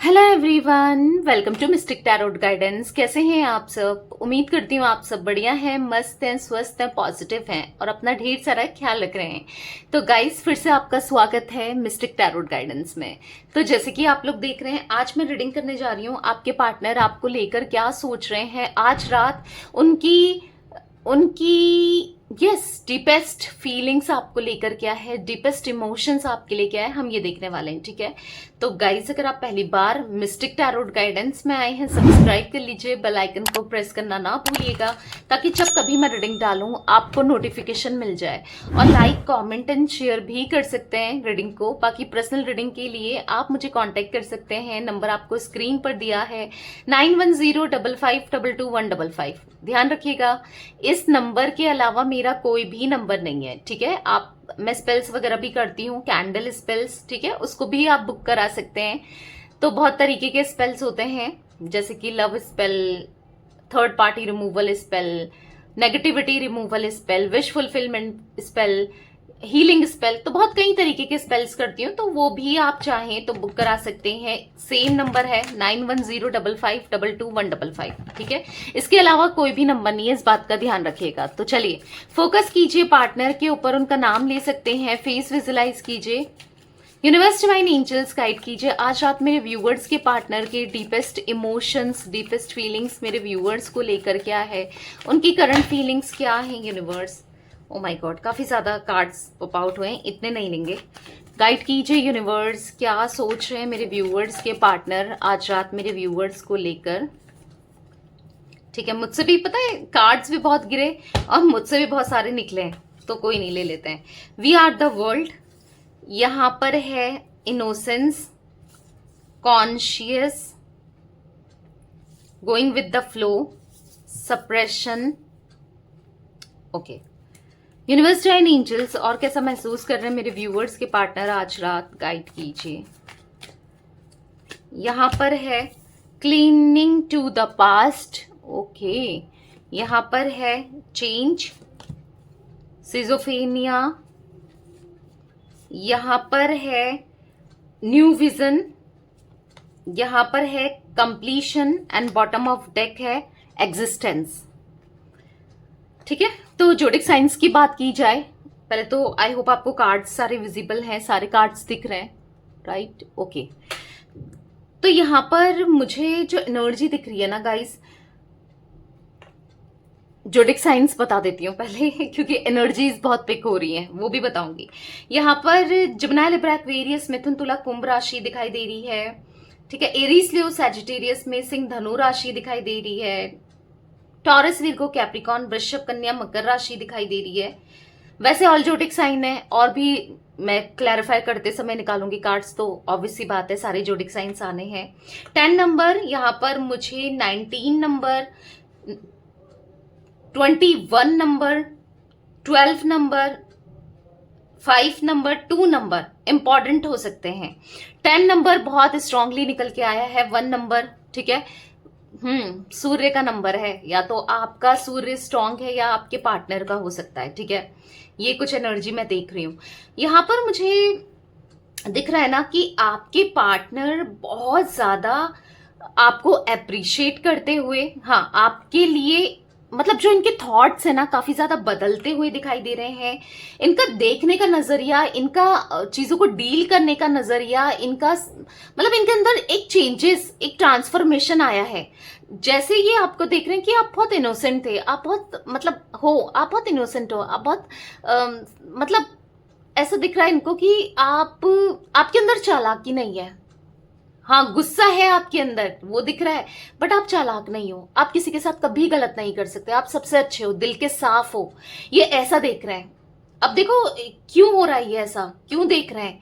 Hello everyone, welcome to mystic tarot guidance. कैसे हैं आप सब? उम्मीद करती हूँ आप सब बढ़िया हैं, मस्त हैं, स्वस्थ हैं, पॉजिटिव हैं और अपना ढेर सारा ख्याल रख रहे हैं। तो गाइस, फिर से आपका स्वागत है मिस्टिक टैरोट गाइडेंस में। तो जैसे कि आप लोग देख रहे हैं, आज मैं रीडिंग करने जा रही हूँ। आपके पार्टनर आपको लेकर क्या सोच रहे हैं आज रात, उनकी उनकी यस डीपेस्ट फीलिंग्स आपको लेकर क्या है, डीपेस्ट इमोशंस आपके लिए क्या है, हम ये देखने वाले हैं। ठीक है, तो गाइस, अगर आप पहली बार मिस्टिक टैरोट गाइडेंस में आए हैं, सब्सक्राइब कर लीजिए, बेल आइकन को प्रेस करना ना भूलिएगा, ताकि जब कभी मैं रीडिंग डालूं आपको नोटिफिकेशन मिल जाए। और लाइक, कमेंट एंड शेयर भी कर सकते हैं रीडिंग को। बाकी पर्सनल रीडिंग के लिए आप मुझे कांटेक्ट कर सकते हैं, नंबर आपको स्क्रीन पर दिया है 9105522155। ध्यान रखिएगा, इस नंबर के अलावा मेरा कोई भी नंबर नहीं है। ठीक है, मैं स्पेल्स वगैरह भी करती हूँ, कैंडल स्पेल्स, ठीक है, उसको भी आप बुक करा सकते हैं। तो बहुत तरीके के स्पेल्स होते हैं, जैसे कि love spell, third party removal spell, negativity removal spell, wish fulfilment spell, healing spell. तो बहुत कई तरीके के स्पेल्स करती हूँ, तो वो भी आप चाहें तो बुक करा सकते हैं। सेम नंबर है 9105522155। ठीक है, इसके अलावा कोई भी नंबर नहीं है, इस बात का ध्यान रखिएगा। तो चलिए फोकस कीजिए पार्टनर के ऊपर, उनका नाम ले सकते हैं, फेस विजुलाइज कीजिए, यूनिवर्स डिवाइन एंजल्स गाइड कीजिए। आज रात मेरे व्यूअर्स के पार्टनर के डीपेस्ट इमोशंस, डीपेस्ट फीलिंग्स मेरे व्यूअर्स को लेकर क्या है, उनकी करंट फीलिंग्स क्या है यूनिवर्स। ओ माय गॉड, काफी ज्यादा कार्ड्स पॉप आउट हुए हैं, इतने नहीं लेंगे। गाइड कीजिए यूनिवर्स, क्या सोच रहे हैं मेरे व्यूअर्स के पार्टनर आज रात मेरे व्यूअर्स को लेकर। ठीक है, मुझसे भी पता है कार्ड्स भी बहुत गिरे और मुझसे भी बहुत सारे निकले हैं, तो कोई नहीं, ले लेते हैं। वी आर द वर्ल्ड, यहां पर है innocence, conscious, going with the flow, suppression. Okay, universe divine angels, और कैसा महसूस कर रहे हैं मेरे व्यूअर्स के पार्टनर आज रात, गाइड कीजिए। यहां पर है cleaning to the past. Okay, यहां पर है चेंज, सिजोफेनिया, यहां पर है न्यू विजन, यहां पर है completion and bottom of deck है एग्जिस्टेंस। ठीक है, तो जोडिक साइंस की बात की जाए, पहले तो आई होप आपको कार्ड्स सारे विजिबल हैं, सारे कार्ड्स दिख रहे हैं, राइट? ओके, तो यहां पर मुझे जो एनर्जी दिख रही है ना गाइस, जोडिक साइंस बता देती हूँ पहले क्योंकि एनर्जीज बहुत पिक हो रही हैं, वो भी बताऊंगी। यहाँ पर जिमिनी, लिब्रा, एक्वेरियस, मिथुन, तुला, कुंभ राशि दिखाई दे रही है। ठीक है, एरीज, लियो, सैजिटेरियस में सिंह, धनु राशि दिखाई दे रही है। टॉरस, विर्गो, कैप्रिकॉन, वृषभ, कन्या, मकर राशि दिखाई दे रही है। वैसे ऑल जोडिक साइन है, और भी मैं क्लैरिफाई करते समय निकालूंगी कार्ड्स, तो ऑब्वियस सी बात है सारे जोडिक साइंस आने हैं। 10 नंबर, यहाँ पर मुझे 19 number, 21 number, 12 number, 5 number, 2 number important हो सकते हैं। 10 नंबर बहुत स्ट्रांगली निकल के आया है। 1 नंबर, ठीक है, सूर्य का नंबर है, या तो आपका सूर्य स्ट्रांग है या आपके पार्टनर का हो सकता है। ठीक है, ये कुछ एनर्जी मैं देख रही हूं। यहां पर मुझे दिख रहा है ना कि आपके पार्टनर बहुत ज्यादा आपको अप्रिशिएट करते हुए, हाँ, आपके लिए मतलब जो इनके थॉट्स है ना, काफी ज्यादा बदलते हुए दिखाई दे रहे हैं। इनका देखने का नजरिया, इनका चीजों को डील करने का नजरिया, इनका मतलब इनके अंदर एक चेंजेस, एक ट्रांसफॉर्मेशन आया है। जैसे ये आपको देख रहे हैं कि आप बहुत इनोसेंट थे, आप बहुत आप बहुत इनोसेंट हो, आप बहुत मतलब ऐसा दिख रहा है इनको कि आपके अंदर चालाकी नहीं है। हाँ, गुस्सा है आपके अंदर, वो दिख रहा है, बट आप चालाक नहीं हो, आप किसी के साथ कभी गलत नहीं कर सकते, आप सबसे अच्छे हो, दिल के साफ हो, ये ऐसा देख रहे हैं। अब देखो क्यों हो रहा है ये ऐसा, क्यों देख रहे हैं,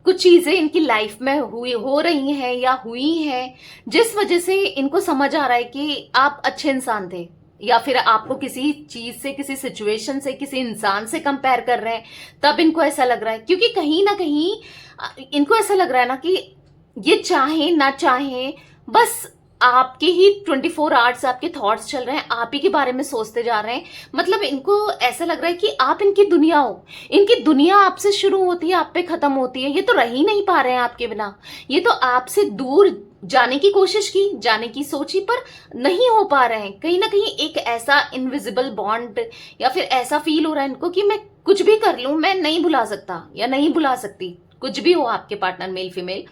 कुछ चीजें इनकी लाइफ में हो रही हैं या हुई हैं, जिस वजह से इनको समझ आ रहा है कि आप अच्छे इंसान थे, या फिर आपको किसी चीज से, किसी सिचुएशन से, किसी इंसान से कंपेयर कर रहे हैं, तब इनको ऐसा लग रहा है। क्योंकि कहीं ना कहीं इनको ऐसा लग रहा है ना कि ये चाहे ना चाहे, बस आपके ही 24 आवर्स आपके थॉट्स चल रहे हैं, आप ही के बारे में सोचते जा रहे हैं। मतलब इनको ऐसा लग रहा है कि आप इनकी दुनिया हो, इनकी दुनिया आपसे शुरू होती है, आप पे खत्म होती है। ये तो रह ही नहीं पा रहे हैं आपके बिना, ये तो आपसे दूर जाने की कोशिश की, जाने की सोची, पर नहीं हो पा रहे हैं। कहीं ना कहीं एक ऐसा इनविजिबल बॉन्ड या फिर ऐसा फील हो रहा है इनको कि मैं कुछ भी कर लूं, मैं नहीं भुला सकता या नहीं भुला सकती। कुछ भी हो आपके partner, male female,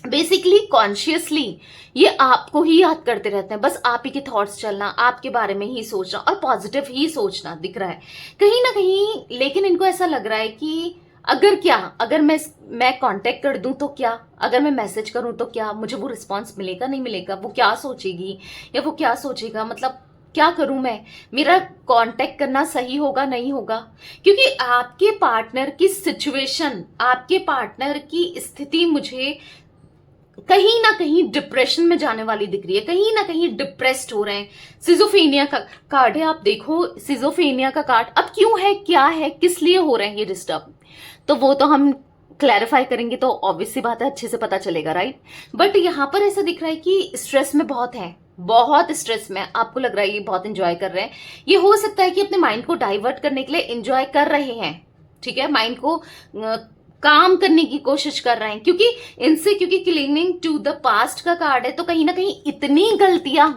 basically consciously ये आपको ही याद करते रहते हैं। बस आप ही के थॉट्स चलना, आपके बारे में ही सोचना और पॉजिटिव ही सोचना दिख रहा है कहीं ना कहीं। लेकिन इनको ऐसा लग रहा है कि अगर मैं कांटेक्ट कर दूं तो क्या, अगर मैं मैसेज करूं तो क्या, मुझे वो रिस्पॉन्स मिलेगा नहीं मिलेगा, वो क्या सोचेगी या वो क्या सोचेगा, मतलब क्या करूं मैं, मेरा कांटेक्ट करना सही होगा नहीं होगा। क्योंकि आपके पार्टनर की सिचुएशन, आपके पार्टनर की स्थिति मुझे कहीं ना कहीं डिप्रेशन में जाने वाली दिख रही है, कहीं ना कहीं डिप्रेस्ड हो रहे हैं। सिजोफेनिया का कार्ड है, आप देखो सिजोफेनिया का कार्ड। अब क्यों है, क्या है, किस लिए हो रहे हैं ये डिस्टर्ब, तो वो तो हम क्लैरिफाई करेंगे तो ऑब्वियस सी बात है, अच्छे से पता चलेगा, राइट। बट यहाँ पर ऐसा दिख रहा है कि स्ट्रेस में बहुत है, बहुत स्ट्रेस में। आपको लग रहा है ये बहुत इंजॉय कर रहे हैं। ये हो सकता है कि अपने माइंड को डाइवर्ट करने के लिए इंजॉय कर रहे हैं, ठीक है, माइंड को काम करने की कोशिश कर रहे हैं। क्योंकि क्लिंगिंग टू द पास्ट का कार्ड है, तो कहीं ना कहीं इतनी गलतियां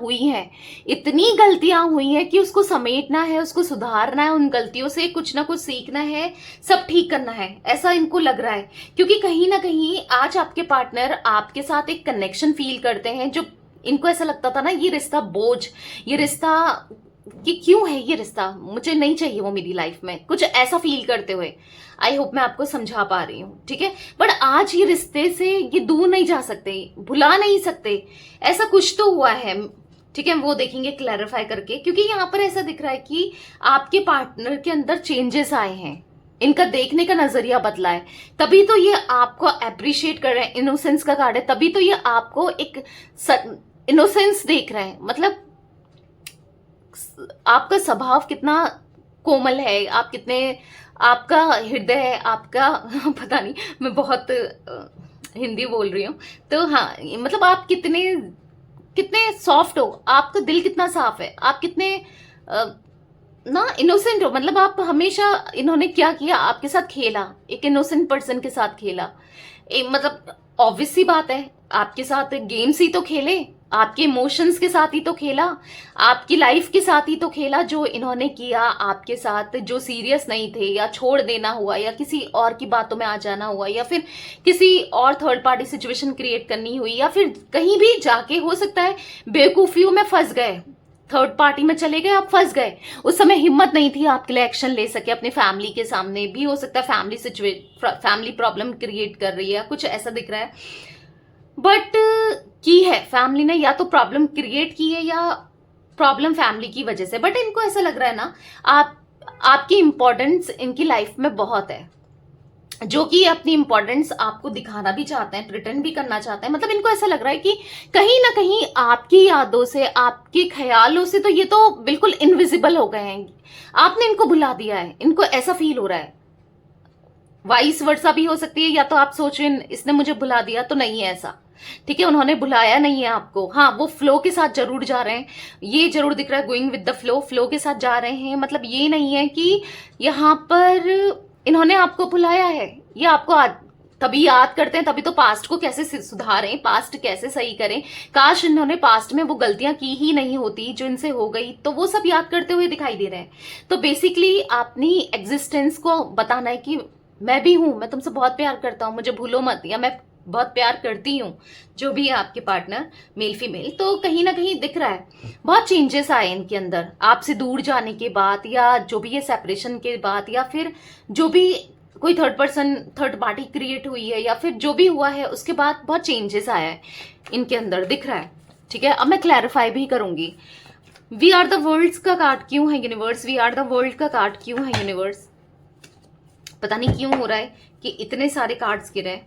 हुई हैं कि उसको समेटना है, उसको सुधारना है, उन गलतियों से कुछ ना कुछ सीखना है, सब ठीक करना है, ऐसा इनको लग रहा है। क्योंकि कहीं ना कहीं आज आपके पार्टनर आपके साथ एक कनेक्शन फील करते हैं, जो इनको ऐसा लगता था ना, ये रिश्ता बोझ, ये रिश्ता कि क्यों है, ये रिश्ता मुझे नहीं चाहिए वो मेरी लाइफ में, कुछ ऐसा फील करते हुए। आई होप मैं आपको समझा पा रही हूँ, ठीक है। बट आज ये रिश्ते से ये दूर नहीं जा सकते, भुला नहीं सकते, ऐसा कुछ तो हुआ है, ठीक है, वो देखेंगे क्लैरिफाई करके। क्योंकि यहाँ पर ऐसा दिख रहा है कि आपके पार्टनर के अंदर चेंजेस आए हैं, इनका देखने का नजरिया बदला है, तभी तो ये आपको अप्रिशिएट कर रहे हैं। इनोसेंस का कार्ड है, तभी तो ये आपको एक इनोसेंस देख रहे हैं। मतलब आपका स्वभाव कितना कोमल है, आप कितने, आपका हृदय है, आपका पता नहीं, मैं बहुत हिंदी बोल रही हूँ, तो हाँ, मतलब आप कितने कितने सॉफ्ट हो, आपका दिल कितना साफ है, आप कितने ना इनोसेंट हो। मतलब आप हमेशा, इन्होंने क्या किया, आपके साथ खेला, एक इनोसेंट पर्सन के साथ खेला। मतलब ऑब्वियस सी बात है, आपके साथ गेम्स ही तो खेले, आपके इमोशंस के साथ ही तो खेला, आपकी लाइफ के साथ ही तो खेला। जो इन्होंने किया आपके साथ, जो सीरियस नहीं थे, या छोड़ देना हुआ, या किसी और की बातों में आ जाना हुआ, या फिर किसी और थर्ड पार्टी सिचुएशन क्रिएट करनी हुई, या फिर कहीं भी जाके हो सकता है बेवकूफियों में फंस गए, थर्ड पार्टी में चले गए, आप फंस गए। उस समय हिम्मत नहीं थी आपके लिए एक्शन ले सके, अपने फैमिली के सामने भी हो सकता है, फैमिली प्रॉब्लम क्रिएट कर रही है, कुछ ऐसा दिख रहा है। बट की है फैमिली ने, या तो प्रॉब्लम क्रिएट की है या प्रॉब्लम फैमिली की वजह से। बट इनको ऐसा लग रहा है ना, आपकी इंपॉर्टेंस इनकी लाइफ में बहुत है, जो कि अपनी इंपॉर्टेंस आपको दिखाना भी चाहते हैं, प्रिटेंड भी करना चाहते हैं। मतलब इनको ऐसा लग रहा है कि कहीं ना कहीं आपकी यादों से, आपके ख्यालों से तो ये तो बिल्कुल इनविजिबल हो गए हैं, आपने इनको भुला दिया है, इनको ऐसा फील हो रहा है। वाइस वर्सा भी हो सकती है, या तो आप सोच रहे हैं इसने मुझे भुला दिया, तो नहीं है ऐसा, ठीक है, उन्होंने बुलाया नहीं है आपको। हाँ, वो फ्लो के साथ जरूर जा रहे हैं, ये जरूर दिख रहा है, गोइंग विद द फ्लो के साथ जा रहे हैं। मतलब ये नहीं है कि यहाँ पर इन्होंने आपको बुलाया है, ये आपको तभी याद करते हैं, तभी तो पास्ट को कैसे सुधारें, पास्ट कैसे सही करें। काश इन्होंने पास्ट में वो गलतियां की ही नहीं होती जो इनसे हो गई, तो वो सब याद करते हुए दिखाई दे रहे हैं। तो बेसिकली अपनी एग्जिस्टेंस को बताना है कि मैं भी हूं, मैं तुमसे बहुत प्यार करता हूं, मुझे भूलो मत, या मैं बहुत प्यार करती हूँ, जो भी है आपके पार्टनर मेल फीमेल। तो कहीं ना कहीं दिख रहा है बहुत चेंजेस आए इनके अंदर आपसे दूर जाने के बाद, या जो भी ये सेपरेशन के बाद, या फिर जो भी कोई थर्ड पार्टी क्रिएट हुई है, या फिर जो भी हुआ है उसके बाद बहुत चेंजेस आया है इनके अंदर, दिख रहा है, ठीक है। अब मैं क्लैरिफाई भी करूंगी। वी आर द वर्ल्ड का कार्ड क्यों है universe, we are the world का कार्ड क्यों है यूनिवर्स, पता नहीं क्यों हो रहा है कि इतने सारे कार्ड्स गिरे हैं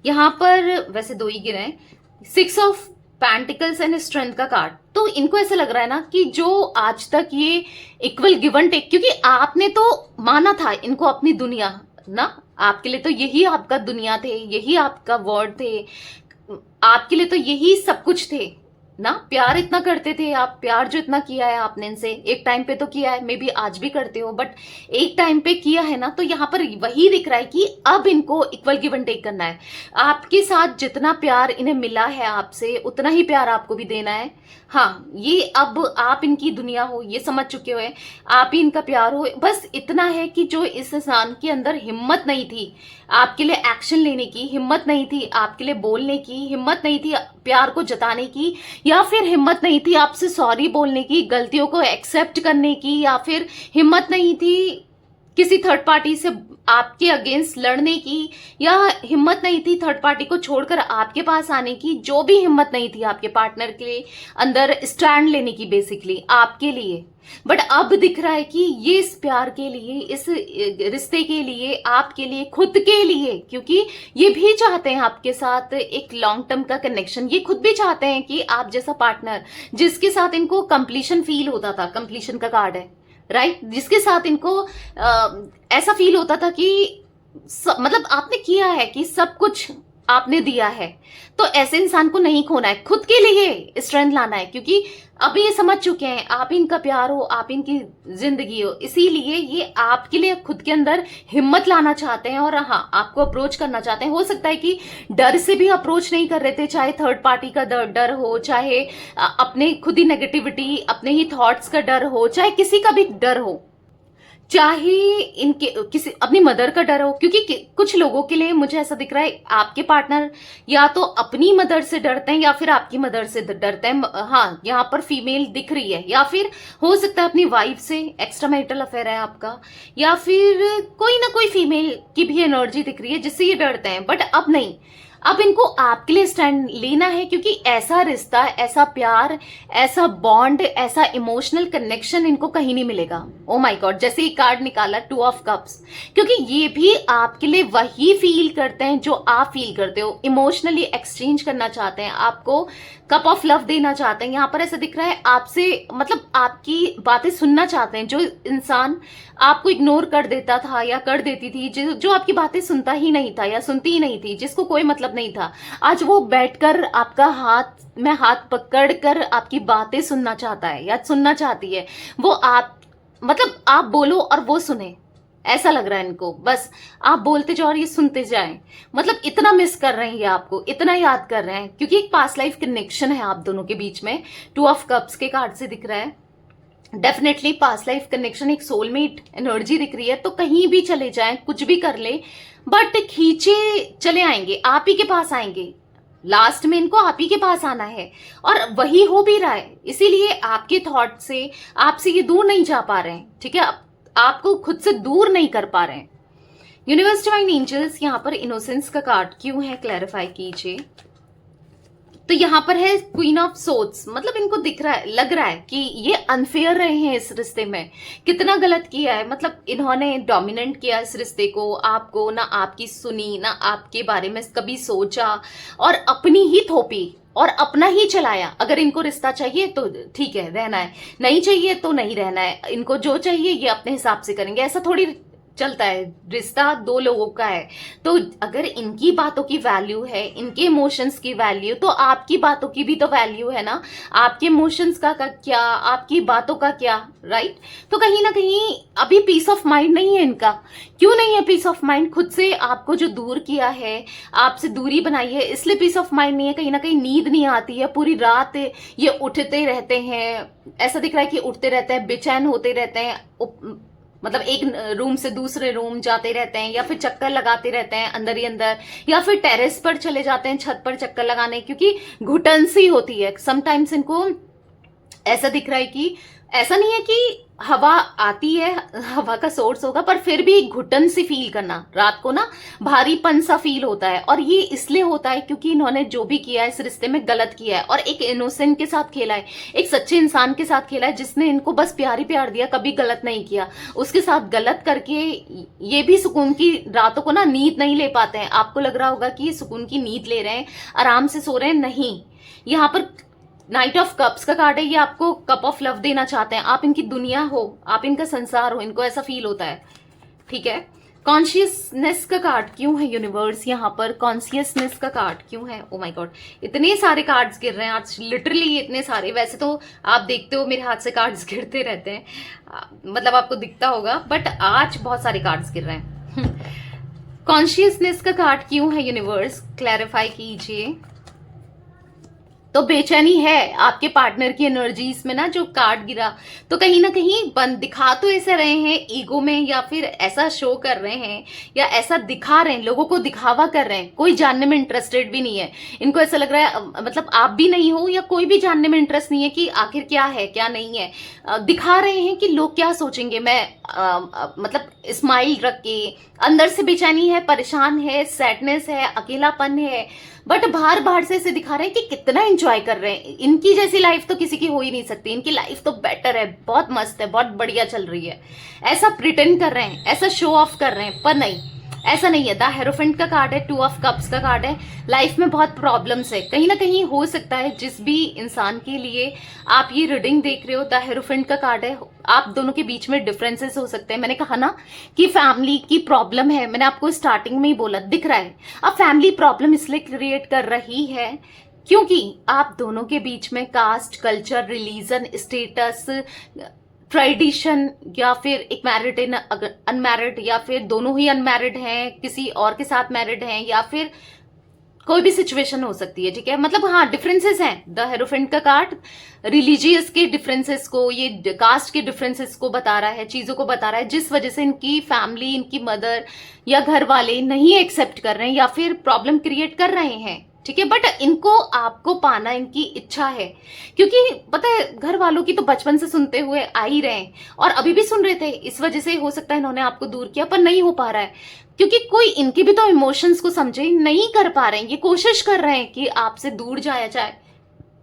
यहाँ पर। वैसे 2 ही गिरे हैं, 6 ऑफ पेंटिकल्स एंड स्ट्रेंथ का कार्ड। तो इनको ऐसा लग रहा है ना कि जो आज तक ये इक्वल गिव एंड टेक, क्योंकि आपने तो माना था इनको अपनी दुनिया ना, आपके लिए तो यही आपका दुनिया थे, यही आपका वर्ड थे, आपके लिए तो यही सब कुछ थे, ना, प्यार इतना करते थे आप, प्यार जो इतना किया है आपने इनसे, एक टाइम पे तो किया है, मे बी आज भी करते हो, बट एक टाइम पे किया है ना, तो यहाँ पर वही दिख रहा है कि अब इनको इक्वल गिव एंड टेक करना है। आपके साथ जितना प्यार इन्हें मिला है आपसे, उतना ही प्यार आपको भी देना है। हाँ, ये अब आप इनकी दुनिया हो, ये समझ चुके हो, आप ही इनका प्यार हो। बस इतना है कि जो इस इंसान के अंदर हिम्मत नहीं थी आपके लिए एक्शन लेने की, हिम्मत नहीं थी आपके लिए बोलने की, हिम्मत नहीं थी प्यार को जताने की, या फिर हिम्मत नहीं थी आपसे सॉरी बोलने की, गलतियों को एक्सेप्ट करने की, या फिर हिम्मत नहीं थी किसी थर्ड पार्टी से आपके अगेंस्ट लड़ने की, या हिम्मत नहीं थी थर्ड पार्टी को छोड़कर आपके पास आने की, जो भी हिम्मत नहीं थी आपके पार्टनर के अंदर स्टैंड लेने की, बेसिकली आपके लिए। बट अब दिख रहा है कि ये इस प्यार के लिए, इस रिश्ते के लिए, आपके लिए, खुद के लिए, क्योंकि ये भी चाहते हैं आपके साथ एक लॉन्ग टर्म का कनेक्शन। ये खुद भी चाहते हैं कि आप जैसा पार्टनर, जिसके साथ इनको कंप्लीशन फील होता था, कंप्लीशन का कार्ड है राइट, जिसके साथ इनको ऐसा फील होता था कि मतलब आपने किया है, कि सब कुछ आपने दिया है, तो ऐसे इंसान को नहीं खोना है, खुद के लिए स्ट्रेंथ लाना है, क्योंकि अभी ये समझ चुके हैं आप इनका प्यार हो, आप इनकी जिंदगी हो, इसीलिए ये आपके लिए खुद के अंदर हिम्मत लाना चाहते हैं और हाँ, आपको अप्रोच करना चाहते हैं। हो सकता है कि डर से भी अप्रोच नहीं कर रहे थे, चाहे थर्ड पार्टी का डर हो, चाहे अपने खुद ही नेगेटिविटी, अपने ही थॉट्स का डर हो, चाहे किसी का भी डर हो, चाहे इनके किसी अपनी मदर का डर हो, क्योंकि कुछ लोगों के लिए मुझे ऐसा दिख रहा है आपके पार्टनर या तो अपनी मदर से डरते हैं या फिर आपकी मदर से डरते हैं। हाँ, यहाँ पर फीमेल दिख रही है, या फिर हो सकता है अपनी वाइफ से, एक्स्ट्रा मैरिटल अफेयर है आपका, या फिर कोई ना कोई फीमेल की भी एनर्जी दिख रही है जिससे ये डरते हैं। बट अब नहीं, अब इनको आपके लिए स्टैंड लेना है, क्योंकि ऐसा रिश्ता, ऐसा प्यार, ऐसा बॉन्ड, ऐसा इमोशनल कनेक्शन इनको कहीं नहीं मिलेगा। ओ माय गॉड, जैसे ये कार्ड निकाला 2 ऑफ कप्स, क्योंकि ये भी आपके लिए वही फील करते हैं जो आप फील करते हो, इमोशनली एक्सचेंज करना चाहते हैं, आपको कप ऑफ लव देना चाहते हैं। यहाँ पर ऐसा दिख रहा है आपसे, मतलब आपकी बातें सुनना चाहते हैं। जो इंसान आपको इग्नोर कर देता था या कर देती थी, जो आपकी बातें सुनता ही नहीं था या सुनती ही नहीं थी, जिसको कोई मतलब नहीं था, आज वो बैठकर आपका हाथ में हाथ पकड़कर आपकी बातें सुनना चाहता है या सुनना चाहती है। वो आप, मतलब आप बोलो और वो सुने, ऐसा लग रहा है इनको। बस आप बोलते जाओ और ये सुनते जाएं, मतलब इतना मिस कर रहे हैं ये आपको, इतना याद कर रहे हैं, क्योंकि एक पास्ट लाइफ कनेक्शन है आप दोनों के बीच में। 2 ऑफ कप्स के कार्ड से दिख रहा है डेफिनेटली पास्ट लाइफ कनेक्शन, एक सोलमेट एनर्जी दिख रही है। तो कहीं भी चले जाएं, कुछ भी कर ले, बट खींचे चले आएंगे, आप ही के पास आएंगे, लास्ट में इनको आप ही के पास आना है, और वही हो भी रहा है। इसीलिए आपके थॉट से, आपसे ये दूर नहीं जा पा रहे हैं, ठीक है, आपको खुद से दूर नहीं कर पा रहे हैं। यूनिवर्स, डिवाइन एंजल्स, यहाँ पर इनोसेंस का कार्ड क्यों है, क्लैरिफाई कीजिए। तो यहाँ पर है क्वीन ऑफ सोर्ड्स, मतलब इनको दिख रहा है, लग रहा है कि ये अनफेयर रहे हैं इस रिश्ते में, कितना गलत किया है, मतलब इन्होंने डोमिनेट किया इस रिश्ते को, आपको ना आपकी सुनी, ना आपके बारे में कभी सोचा, और अपनी ही थोपी और अपना ही चलाया। अगर इनको रिश्ता चाहिए तो ठीक है, रहना है, नहीं चाहिए तो नहीं रहना है, इनको जो चाहिए ये अपने हिसाब से करेंगे, ऐसा थोड़ी चलता है, रिश्ता 2 लोगों का है। तो अगर इनकी बातों की वैल्यू है, इनके इमोशंस की वैल्यू, तो आपकी बातों की भी तो वैल्यू है ना, आपके इमोशंस का क्या, आपकी बातों का क्या, राइट। तो कहीं ना कहीं अभी पीस ऑफ माइंड नहीं है इनका। क्यों नहीं है पीस ऑफ माइंड? खुद से आपको जो दूर किया है, आपसे दूरी बनाई है, इसलिए पीस ऑफ माइंड नहीं है। कहीं ना कहीं नींद नहीं आती है, पूरी रात ये उठते रहते हैं, ऐसा दिख रहा है कि उठते रहते हैं, बेचैन होते रहते हैं, मतलब एक रूम से दूसरे रूम जाते रहते हैं, या फिर चक्कर लगाते रहते हैं अंदर ही अंदर, या फिर टेरेस पर चले जाते हैं छत पर चक्कर लगाने, क्योंकि घुटन सी होती है समटाइम्स इनको। ऐसा दिख रहा है कि ऐसा नहीं है कि हवा आती है, हवा का सोर्स होगा, पर फिर भी घुटन सी फील करना, रात को ना भारीपन सा फील होता है। और ये इसलिए होता है क्योंकि इन्होंने जो भी किया है इस रिश्ते में गलत किया है, और एक इनोसेंट के साथ खेला है, एक सच्चे इंसान के साथ खेला है, जिसने इनको बस प्यार ही प्यार दिया, कभी गलत नहीं किया। उसके साथ गलत करके ये भी सुकून की रातों को ना नींद नहीं ले पाते हैं। आपको लग रहा होगा कि सुकून की नींद ले रहे हैं, आराम से सो रहे हैं, नहीं। यहाँ पर नाइट ऑफ कप्स का कार्ड है, ये आपको कप ऑफ लव देना चाहते हैं, आप इनकी दुनिया हो, आप इनका संसार हो, इनको ऐसा फील होता है, ठीक है। कॉन्शियसनेस का कार्ड क्यों है यूनिवर्स यहाँ पर? कॉन्शियसनेस का कार्ड क्यों है? ओ माय गॉड, इतने सारे कार्ड्स गिर रहे हैं आज, लिटरली इतने सारे। वैसे तो आप देखते हो मेरे हाथ से कार्ड्स गिरते रहते हैं, मतलब आपको दिखता होगा, बट आज बहुत सारे कार्ड्स गिर रहे हैं। कॉन्शियसनेस का कार्ड क्यों है यूनिवर्स? क्लैरिफाई कीजिए। तो बेचैनी है आपके पार्टनर की एनर्जीज में ना, जो कार्ड गिरा, तो कहीं ना कहीं बंद दिखा तो ऐसे रहे हैं ईगो में, या फिर ऐसा शो कर रहे हैं, या ऐसा दिखा रहे हैं, लोगों को दिखावा कर रहे हैं, कोई जानने में इंटरेस्टेड भी नहीं है। इनको ऐसा लग रहा है, मतलब आप भी नहीं हो या कोई भी जानने में इंटरेस्ट नहीं है कि आखिर क्या है क्या नहीं है। दिखा रहे हैं कि लोग क्या सोचेंगे। मैं मतलब स्माइल रख के, अंदर से बेचैनी है, परेशान है, सैडनेस है, अकेलापन है, बट बाहर बाहर से ऐसे दिखा रहे हैं कि कितना एंजॉय कर रहे हैं। इनकी जैसी लाइफ तो किसी की हो ही नहीं सकती, इनकी लाइफ तो बेटर है, बहुत मस्त है, बहुत बढ़िया चल रही है। ऐसा प्रिटेंड कर रहे हैं, ऐसा शो ऑफ कर रहे हैं, पर नहीं, ऐसा नहीं है। द हेरोफेंट का कार्ड है, 2 ऑफ कप्स का कार्ड है। लाइफ में बहुत प्रॉब्लम्स है, कहीं ना कहीं हो सकता है जिस भी इंसान के लिए आप ये रीडिंग देख रहे हो, द हेरोफेंट का कार्ड है, आप दोनों के बीच में डिफरेंसेस हो सकते हैं। मैंने कहा ना कि फैमिली की प्रॉब्लम है, मैंने आपको स्टार्टिंग में ही बोला, दिख रहा है। अब फैमिली प्रॉब्लम इसलिए क्रिएट कर रही है क्योंकि आप दोनों के बीच में caste, culture, religion, status, tradition, या फिर एक मैरिड इन अनमैरिड, या फिर दोनों ही अनमैरिड हैं, किसी और के साथ मैरिड हैं, या फिर कोई भी सिचुएशन हो सकती है, ठीक है। मतलब हाँ, डिफरेंसेस हैं। द हेरोफेंट का कार्ड रिलीजियस के डिफरेंसेस को, ये कास्ट के डिफरेंसेस को बता रहा है, चीजों को बता रहा है, जिस वजह से इनकी फैमिली, इनकी मदर या घर वाले नहीं एक्सेप्ट कर रहे हैं, या फिर प्रॉब्लम क्रिएट कर रहे हैं, ठीक है। बट इनको आपको पाना इनकी इच्छा है, क्योंकि पता है घर वालों की तो बचपन से सुनते हुए आ ही रहे हैं, और अभी भी सुन रहे थे। इस वजह से हो सकता है इन्होंने आपको दूर किया, पर नहीं हो पा रहा है, क्योंकि कोई इनके भी तो इमोशंस को समझे नहीं कर पा रहे हैं। ये कोशिश कर रहे हैं कि आपसे दूर जाया जाए,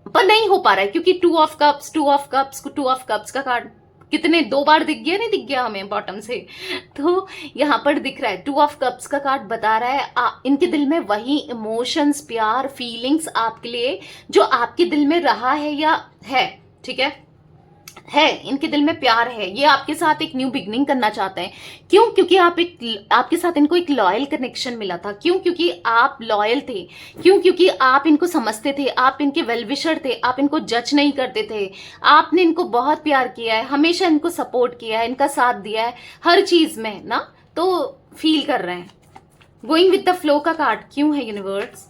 पर नहीं हो पा रहा है, क्योंकि 2 of cups, 2 of cups, 2 of cups का कार्ड कितने 2 बार दिख गया, नहीं दिख गया हमें बॉटम से, तो यहाँ पर दिख रहा है 2 ऑफ कप्स का कार्ड बता रहा है इनके दिल में वही इमोशंस, प्यार, फीलिंग्स आपके लिए जो आपके दिल में रहा है या है, ठीक है इनके दिल में प्यार है। ये आपके साथ एक न्यू बिगनिंग करना चाहते हैं। क्यों? क्योंकि आपके साथ इनको एक लॉयल कनेक्शन मिला था। क्यों? क्योंकि आप लॉयल थे। क्यों? क्योंकि आप इनको समझते थे, आप इनके वेलविशर थे, आप इनको जज नहीं करते थे, आपने इनको बहुत प्यार किया है, हमेशा इनको सपोर्ट किया है, इनका साथ दिया है हर चीज में ना, तो फील कर रहे हैं। गोइंग विद द फ्लो का कार्ड क्यों है यूनिवर्स?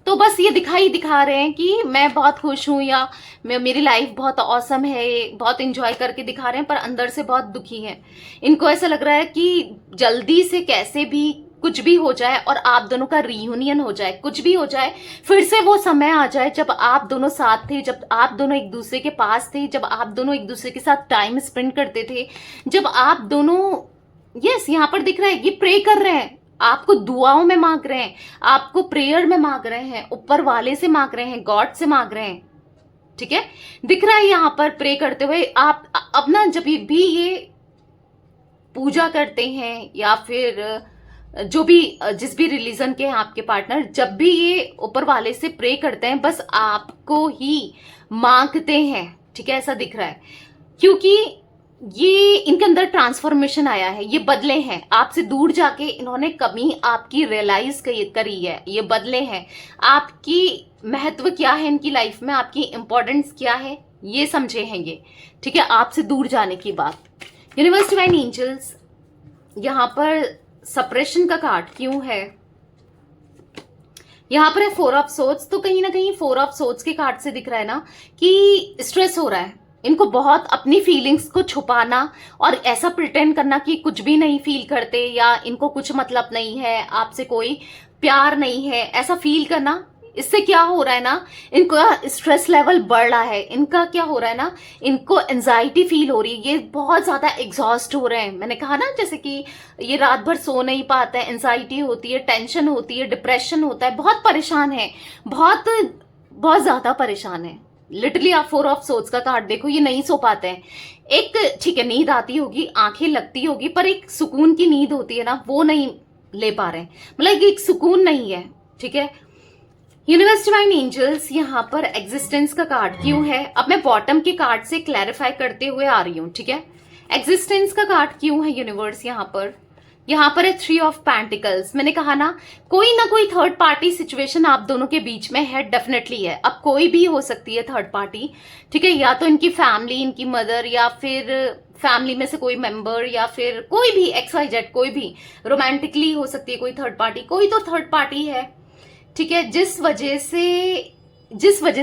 तो बस ये दिखा रहे हैं कि मैं बहुत खुश हूं, या मेरी लाइफ बहुत ऑसम है, बहुत इंजॉय करके दिखा रहे हैं, पर अंदर से बहुत दुखी हैं। इनको ऐसा लग रहा है कि जल्दी से कैसे भी कुछ भी हो जाए और आप दोनों का रियूनियन हो जाए, कुछ भी हो जाए, फिर से वो समय आ जाए जब आप दोनों साथ थे, जब आप दोनों एक दूसरे के पास थे, जब आप दोनों एक दूसरे के साथ टाइम स्पेंड करते थे, जब आप दोनों, यस यहाँ पर दिख रहा है, ये प्रे कर रहे हैं, आपको दुआओं में मांग रहे हैं, आपको प्रेयर में मांग रहे हैं, ऊपर वाले से मांग रहे हैं, गॉड से मांग रहे हैं, ठीक है। दिख रहा है यहाँ पर प्रे करते हुए। आप अपना जब भी ये पूजा करते हैं, या फिर जो भी जिस भी रिलीजन के हैं आपके पार्टनर, जब भी ये ऊपर वाले से प्रे करते हैं, बस आपको ही मांगते हैं, ठीक है, ऐसा दिख रहा है। क्योंकि ये इनके अंदर ट्रांसफॉर्मेशन आया है, ये बदले हैं। आपसे दूर जाके इन्होंने कमी आपकी रियलाइज करी है, ये बदले हैं। आपकी महत्व क्या है इनकी लाइफ में, आपकी इंपॉर्टेंस क्या है, ये समझे हैं ये, ठीक है, आपसे दूर जाने की बात। यूनिवर्स, डिवाइन एंजल्स, यहां पर सप्रेशन का कार्ड क्यों है? यहां पर है 4 ऑफ सोर्ड्स। तो कहीं ना कहीं 4 ऑफ सोर्ड्स के कार्ड से दिख रहा है ना कि स्ट्रेस हो रहा है इनको बहुत, अपनी फीलिंग्स को छुपाना और ऐसा प्रिटेंड करना कि कुछ भी नहीं फील करते, या इनको कुछ मतलब नहीं है, आपसे कोई प्यार नहीं है, ऐसा फील करना। इससे क्या हो रहा है ना, इनको स्ट्रेस लेवल बढ़ रहा है। इनका क्या हो रहा है ना, इनको एंजाइटी फील हो रही है, ये बहुत ज्यादा एग्जॉस्ट हो रहे हैं। मैंने कहा ना, जैसे कि ये रात भर सो नहीं पाते हैं, एंजाइटी होती है, टेंशन होती है, डिप्रेशन होता है, बहुत परेशान है, बहुत बहुत ज्यादा परेशान है। लिटरली आप 4 ऑफ सोर्ड्स का कार्ड देखो, ये नहीं सो पाते हैं। एक ठीक है, नींद आती होगी, आंखें लगती होगी, पर एक सुकून की नींद होती है ना, वो नहीं ले पा रहे हैं, मतलब एक सुकून नहीं है, ठीक है। यूनिवर्स, डिवाइन एंजल्स, यहाँ पर एग्जिस्टेंस का कार्ड क्यों है? अब मैं बॉटम के कार्ड से क्लैरिफाई करते हुए आ रही हूँ, ठीक है। एग्जिस्टेंस का कार्ड क्यों है यूनिवर्स? यहाँ पर यहाँ पर है 3 ऑफ पेंटिकल्स। मैंने कहा ना कोई थर्ड पार्टी सिचुएशन आप दोनों के बीच में है, डेफिनेटली है। अब कोई भी हो सकती है थर्ड पार्टी, ठीक है, या तो इनकी फैमिली, इनकी मदर, या फिर फैमिली में से कोई मेंबर, या फिर कोई भी XYZ, कोई भी रोमांटिकली हो सकती है कोई थर्ड पार्टी, कोई तो थर्ड पार्टी है, ठीक है, जिस वजह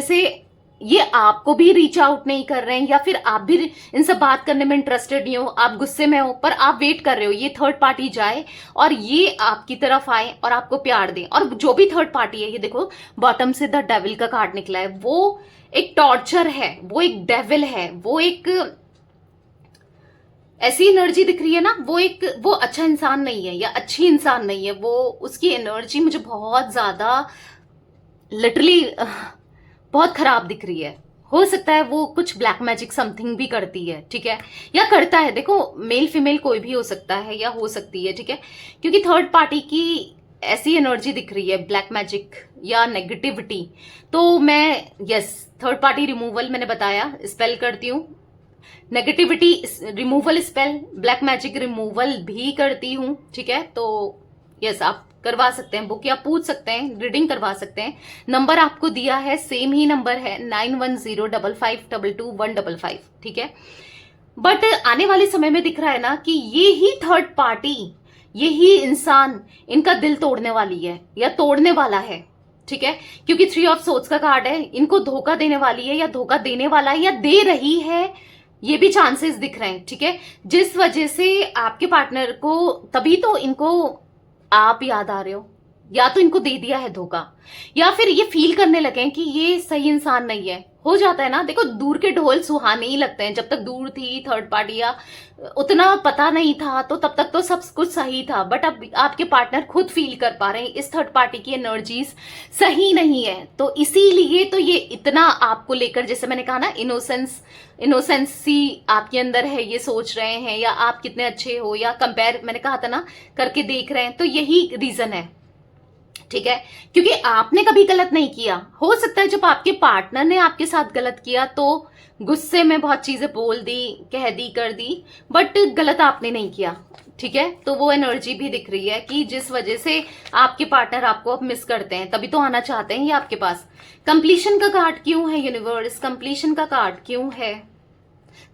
से ये आपको भी रीच आउट नहीं कर रहे हैं, या फिर आप भी इनसे बात करने में इंटरेस्टेड नहीं हो, आप गुस्से में हो, पर आप वेट कर रहे हो ये थर्ड पार्टी जाए और ये आपकी तरफ आए और आपको प्यार दे। और जो भी थर्ड पार्टी है, ये देखो बॉटम से द डेविल का कार्ड निकला है, वो एक टॉर्चर है, वो एक डेविल है, वो एक ऐसी एनर्जी दिख रही है ना, वो अच्छा इंसान नहीं है या अच्छी इंसान नहीं है, वो उसकी एनर्जी मुझे बहुत ज्यादा लिटरली बहुत खराब दिख रही है। हो सकता है वो कुछ ब्लैक मैजिक समथिंग भी करती है, ठीक है, या करता है, देखो मेल फीमेल कोई भी हो सकता है या हो सकती है, ठीक है, क्योंकि थर्ड पार्टी की ऐसी एनर्जी दिख रही है, ब्लैक मैजिक या नेगेटिविटी। तो मैं थर्ड पार्टी रिमूवल मैंने बताया, स्पेल करती हूँ, negativity removal spell, black magic removal भी करती हूँ, ठीक है। तो आप करवा सकते हैं बुक, या पूछ सकते हैं, रीडिंग करवा सकते हैं। नंबर आपको दिया है, सेम ही नंबर है 9105522155, ठीक है। बट आने वाले समय में दिख रहा है ना कि ये ही थर्ड पार्टी, ये ही इंसान इनका दिल तोड़ने वाली है या तोड़ने वाला है, ठीक है, क्योंकि 3 ऑफ सोर्ड्स का कार्ड है, इनको धोखा देने वाली है या धोखा देने वाला है या दे रही है, ये भी चांसेस दिख रहे हैं, ठीक है, जिस वजह से आपके पार्टनर को, तभी तो इनको आप याद आ रहे हो, या तो इनको दे दिया है धोखा, या फिर ये फील करने लगे हैं कि ये सही इंसान नहीं है। हो जाता है ना, देखो दूर के ढोल सुहाने ही लगते हैं। जब तक दूर थी थर्ड पार्टी या उतना पता नहीं था तो तब तक तो सब कुछ सही था, बट अब आपके पार्टनर खुद फील कर पा रहे हैं इस थर्ड पार्टी की एनर्जीज सही नहीं है, तो इसीलिए तो ये इतना आपको लेकर, जैसे मैंने कहा ना, इनोसेंसी आपके अंदर है, ये सोच रहे हैं, या आप कितने अच्छे हो, या कंपेयर मैंने कहा था ना करके देख रहे हैं, तो यही रीजन है, ठीक है, क्योंकि आपने कभी गलत नहीं किया। हो सकता है जब आपके पार्टनर ने आपके साथ गलत किया तो गुस्से में बहुत चीजें बोल दी, कह दी, कर दी, बट गलत आपने नहीं किया, ठीक है। तो वो एनर्जी भी दिख रही है कि जिस वजह से आपके पार्टनर आपको अब मिस करते हैं, तभी तो आना चाहते हैं ये आपके पास। कंप्लीशन का कार्ड क्यों है यूनिवर्स, कंप्लीशन का कार्ड क्यों है?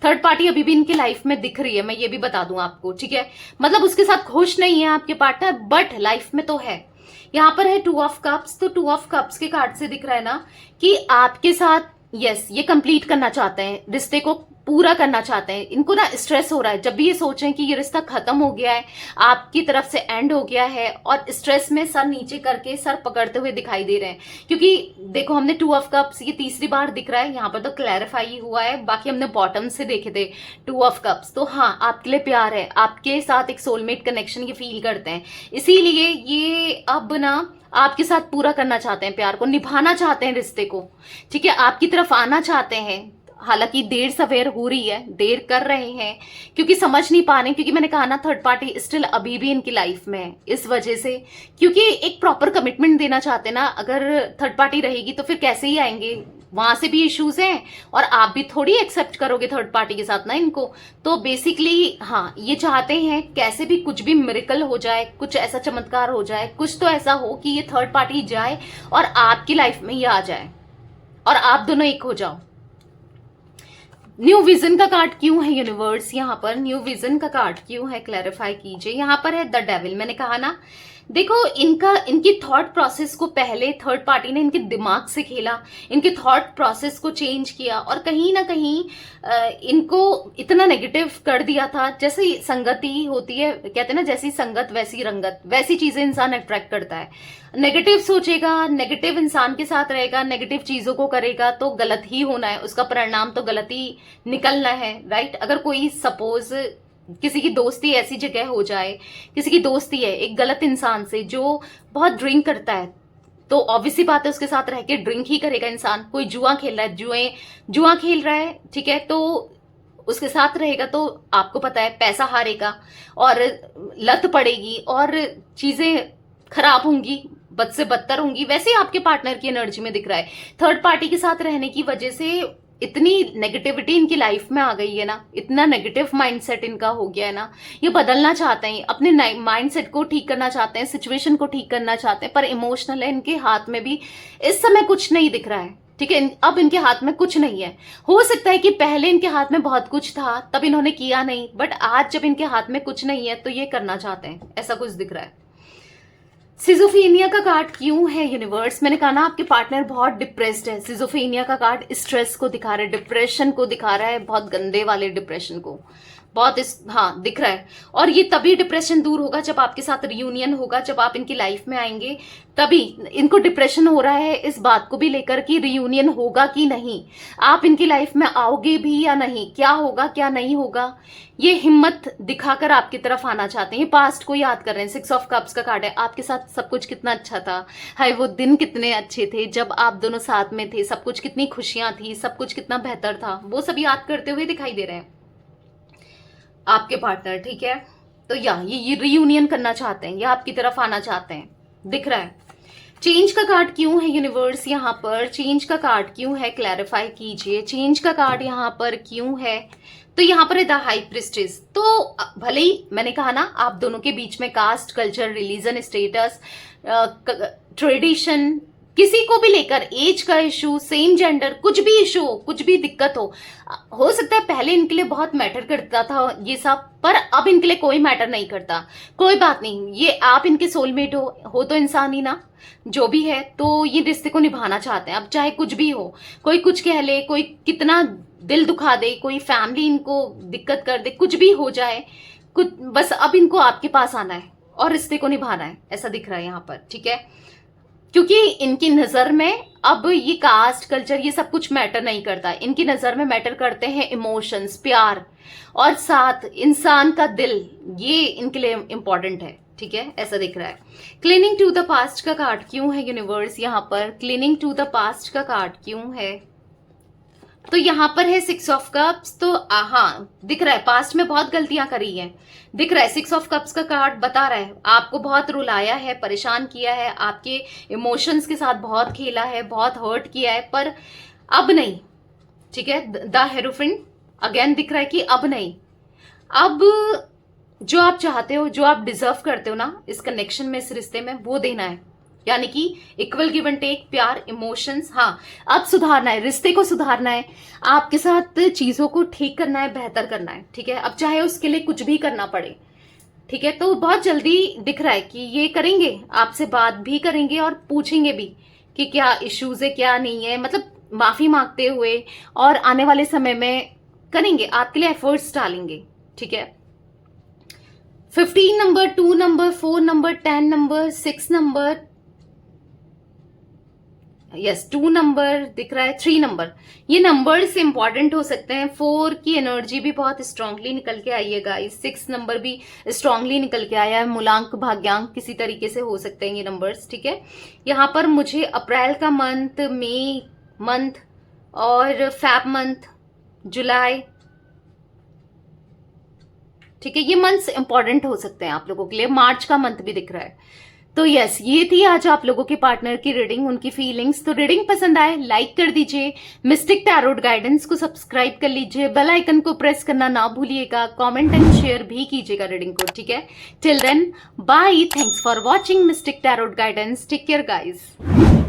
थर्ड पार्टी अभी भी इनकी लाइफ में दिख रही है, मैं ये भी बता दूं आपको, ठीक है, मतलब उसके साथ खुश नहीं है आपके पार्टनर, बट लाइफ में तो है। यहां पर है 2 ऑफ कप्स, तो 2 ऑफ कप्स के कार्ड से दिख रहा है ना कि आपके साथ ये कंप्लीट करना चाहते हैं, रिश्ते को पूरा करना चाहते हैं। इनको ना स्ट्रेस हो रहा है जब भी ये सोच रहे हैं कि ये रिश्ता खत्म हो गया है, आपकी तरफ से एंड हो गया है, और स्ट्रेस में सर नीचे करके सर पकड़ते हुए दिखाई दे रहे हैं। क्योंकि देखो हमने 2 ऑफ कप्स ये तीसरी बार दिख रहा है, यहाँ पर तो क्लैरिफाई हुआ है, बाकी हमने बॉटम से देखे थे 2 ऑफ कप्स। तो हाँ, आपके लिए प्यार है, आपके साथ एक सोलमेट कनेक्शन ये फील करते हैं, इसीलिए ये अब ना आपके साथ पूरा करना चाहते हैं, प्यार को निभाना चाहते हैं, रिश्ते को, ठीक है, आपकी तरफ आना चाहते हैं। हालांकि देर सवेर हो रही है, देर कर रहे हैं क्योंकि समझ नहीं पा रहे, क्योंकि मैंने कहा ना थर्ड पार्टी स्टिल अभी भी इनकी लाइफ में है, इस वजह से, क्योंकि एक प्रॉपर कमिटमेंट देना चाहते हैं ना। अगर थर्ड पार्टी रहेगी तो फिर कैसे ही आएंगे, वहां से भी इश्यूज हैं, और आप भी थोड़ी एक्सेप्ट करोगे थर्ड पार्टी के साथ ना इनको। तो बेसिकली हाँ, ये चाहते हैं कैसे भी कुछ भी मिरेकल हो जाए, कुछ ऐसा चमत्कार हो जाए, कुछ तो ऐसा हो कि ये थर्ड पार्टी जाए और आपकी लाइफ में ये आ जाए और आप दोनों एक हो जाओ। न्यू विजन का कार्ड क्यों है यूनिवर्स, यहाँ पर न्यू विजन का कार्ड क्यों है, क्लैरिफाई कीजिए। यहाँ पर है द डेविल। मैंने कहा ना, देखो इनकी थॉट प्रोसेस को पहले थर्ड पार्टी ने इनके दिमाग से खेला, इनके थॉट प्रोसेस को चेंज किया, और कहीं ना कहीं इनको इतना नेगेटिव कर दिया था। जैसे संगति होती है, कहते हैं ना, जैसी संगत वैसी रंगत, वैसी चीजें इंसान अट्रैक्ट करता है। नेगेटिव सोचेगा, नेगेटिव इंसान के साथ रहेगा, नेगेटिव चीजों को करेगा तो गलत ही होना है, उसका परिणाम तो गलत ही निकलना है, राइट। अगर कोई सपोज किसी की दोस्ती ऐसी जगह हो जाए, किसी की दोस्ती है एक गलत इंसान से जो बहुत ड्रिंक करता है, तो ऑब्वियस सी बात है उसके साथ रह के ड्रिंक ही करेगा इंसान। कोई जुआ खेल रहा है, जुआ खेल रहा है, ठीक है, तो उसके साथ रहेगा तो आपको पता है पैसा हारेगा और लत पड़ेगी और चीजें खराब होंगी, बद से बदतर होंगी। वैसे आपके पार्टनर की एनर्जी में दिख रहा है थर्ड पार्टी के साथ रहने की वजह से इतनी नेगेटिविटी इनकी लाइफ में आ गई है ना, इतना नेगेटिव माइंडसेट इनका हो गया है ना, ये बदलना चाहते हैं, अपने माइंडसेट को ठीक करना चाहते हैं, सिचुएशन को ठीक करना चाहते हैं, पर इमोशनल है, इनके हाथ में भी इस समय कुछ नहीं दिख रहा है। ठीक है, अब इनके हाथ में कुछ नहीं है। हो सकता है कि पहले इनके हाथ में बहुत कुछ था, तब इन्होंने किया नहीं, बट आज जब इनके हाथ में कुछ नहीं है तो ये करना चाहते हैं, ऐसा कुछ दिख रहा है। सिजोफेनिया का कार्ड क्यों है यूनिवर्स? मैंने कहा ना आपके पार्टनर बहुत डिप्रेस्ड है। सिजोफेनिया का कार्ड स्ट्रेस को दिखा रहा है, डिप्रेशन को दिखा रहा है, बहुत गंदे वाले डिप्रेशन को, बहुत हाँ दिख रहा है। और ये तभी डिप्रेशन दूर होगा जब आपके साथ रियूनियन होगा, जब आप इनकी लाइफ में आएंगे, तभी इनको डिप्रेशन हो रहा है इस बात को भी लेकर कि रियूनियन होगा कि नहीं, आप इनकी लाइफ में आओगे भी या नहीं, क्या होगा क्या नहीं होगा, ये हिम्मत दिखाकर आपकी तरफ आना चाहते हैं। ये पास्ट को याद कर रहे हैं। 6 ऑफ कप्स का कार्ड है, आपके साथ सब कुछ कितना अच्छा था, हाय वो दिन कितने अच्छे थे जब आप दोनों साथ में थे, सब कुछ कितनी खुशियां थी, सब कुछ कितना बेहतर था, वो सब याद करते हुए दिखाई दे रहे हैं आपके पार्टनर। ठीक है, तो ये रियूनियन करना चाहते हैं, या आपकी तरफ आना चाहते हैं, दिख रहा है। चेंज का कार्ड क्यों है यूनिवर्स यहाँ पर? चेंज का कार्ड क्यों है, क्लैरिफाई कीजिए। चेंज का कार्ड यहाँ पर क्यों है? तो यहाँ पर है द हाई प्रिस्टेस। तो भले ही मैंने कहा ना आप दोनों के बीच में caste, culture, religion, status, tradition, किसी को भी लेकर, एज का इशू, सेम जेंडर, कुछ भी इशू हो, कुछ भी दिक्कत हो सकता है पहले इनके लिए बहुत मैटर करता था ये सब, पर अब इनके लिए कोई मैटर नहीं करता। कोई बात नहीं, ये आप इनके सोलमेट हो तो इंसान ही ना, जो भी है, तो ये रिश्ते को निभाना चाहते हैं। अब चाहे कुछ भी हो, कोई कुछ कह ले, कोई कितना दिल दुखा दे, कोई फैमिली इनको दिक्कत कर दे, कुछ भी हो जाए, कुछ बस अब इनको आपके पास आना है और रिश्ते को निभाना है, ऐसा दिख रहा है यहाँ पर। ठीक है, क्योंकि इनकी नजर में अब ये कास्ट, कल्चर, ये सब कुछ मैटर नहीं करता। इनकी नजर में मैटर करते हैं इमोशंस, प्यार, और साथ इंसान का दिल, ये इनके लिए इंपॉर्टेंट है। ठीक है, ऐसा दिख रहा है। क्लीनिंग टू द पास्ट का कार्ड क्यों है यूनिवर्स यहाँ पर? क्लीनिंग टू द पास्ट का कार्ड क्यों है? तो यहाँ पर है 6 ऑफ कप्स। तो हाँ दिख रहा है पास्ट में बहुत गलतियां करी हैं, दिख रहा है। 6 ऑफ कप्स का कार्ड बता रहा है आपको बहुत रुलाया है, परेशान किया है, आपके इमोशंस के साथ बहुत खेला है, बहुत हर्ट किया है, पर अब नहीं। ठीक है, द हेरोफिन अगेन दिख रहा है कि अब नहीं, अब जो आप चाहते हो, जो आप डिजर्व करते हो ना इस कनेक्शन में, इस रिश्ते में, वो देना है। यानी कि इक्वल गिव एंड टेक, प्यार, इमोशंस। हाँ, अब सुधारना है, रिश्ते को सुधारना है, आपके साथ चीजों को ठीक करना है, बेहतर करना है। ठीक है, अब चाहे उसके लिए कुछ भी करना पड़े। ठीक है, तो बहुत जल्दी दिख रहा है कि ये करेंगे, आपसे बात भी करेंगे और पूछेंगे भी कि क्या इश्यूज है, क्या नहीं है, मतलब माफी मांगते हुए, और आने वाले समय में करेंगे, आपके लिए एफर्ट्स डालेंगे। ठीक है, 15 number, 2 number, 4 number, 10 number, 6 number, yes 2 number दिख रहा है, 3 नंबर, ये नंबर से इंपॉर्टेंट हो सकते हैं। 4 की एनर्जी भी बहुत स्ट्रांगली निकल के आई है गाइस। 6 नंबर भी स्ट्रांगली निकल के आया है, मूलांक, भाग्यांक किसी तरीके से हो सकते हैं ये नंबर्स। ठीक है, यहाँ पर मुझे अप्रैल का मंथ, मई मंथ और फैब मंथ, जुलाई, ठीक है, ये मंथ्स इंपॉर्टेंट हो सकते हैं आप लोगों के लिए। मार्च का मंथ भी दिख रहा है। तो यस, ये थी आज आप लोगों के पार्टनर की रीडिंग, उनकी फीलिंग्स। तो रीडिंग पसंद आए लाइक कर दीजिए, मिस्टिक टैरोट गाइडेंस को सब्सक्राइब कर लीजिए, बेल आइकन को प्रेस करना ना भूलिएगा, कमेंट एंड शेयर भी कीजिएगा रीडिंग को। ठीक है, till then bye, thanks for watching mystic tarot guidance, take care guys.